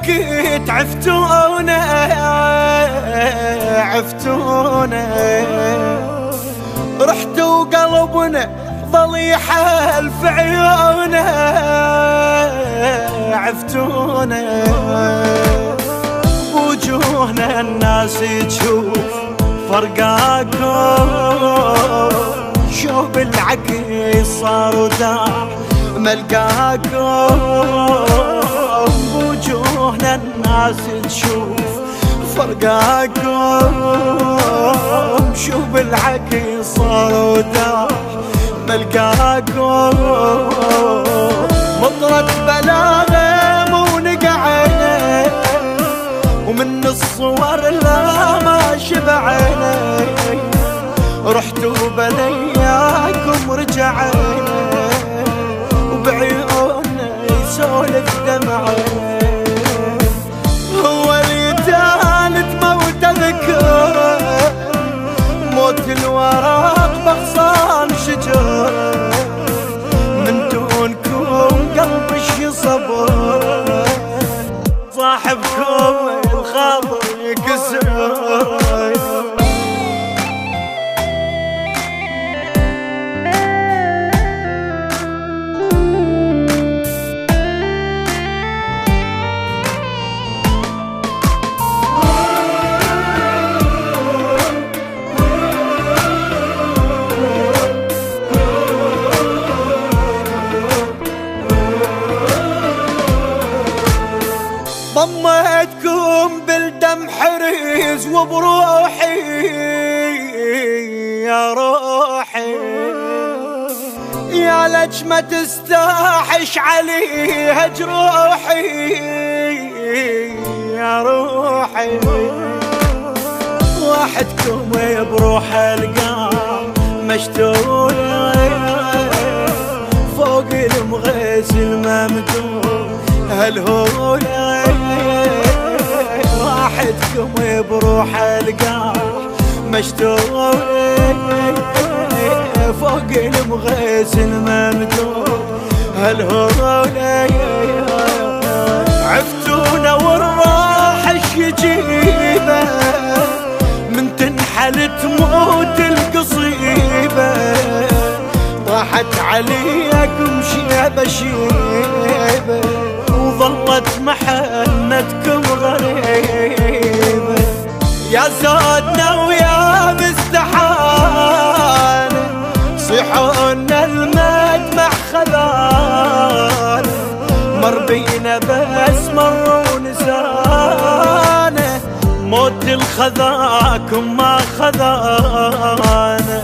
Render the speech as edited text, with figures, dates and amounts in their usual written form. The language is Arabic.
بكيت عفتونا عفتونا، رحت وقلبنا ضليحة في عيونا عفتونا. بوجوهنا الناس تشوف فرقاكم، شوف بالعقل صار وداع ملقاكم. بوجوهنا الناس تشوف فرقاكم، شوف بالعقل صار وداع ملقاكم. مطرة بلاغم ونقعنا، ومن الصور لا ما شبعنا. رحتوا بلياكم رجعنا، وبعيوننا يسولف دمعنا. هو اللي تالت موت ذكر، موت الورق بغصان شجر. من دونكم قلبي صبر، صاحبكم الخاطر يكسر. ضميتكم بالدم حريز وبروحي يا روحي، يا لج ما تستاحش عليها جروحي يا روحي. واحدكم بروح القاع مشتولة، فوق المغسل ممدوح هالهولة. واحدكم بروح القاع مشتولة، فوق المغسل ممدوح هالهولة. عفتونا والراح الشجيبة، من تنحل تموت القصيبة. طاحت عليكم شيبة شيبة، وظلت محنتكم غريبة. يا زودنا ويا مستحانة، صيحونا المدمع خذانا. مر بينا بس مر ونسانا، موت الخذاكم ما خذانا.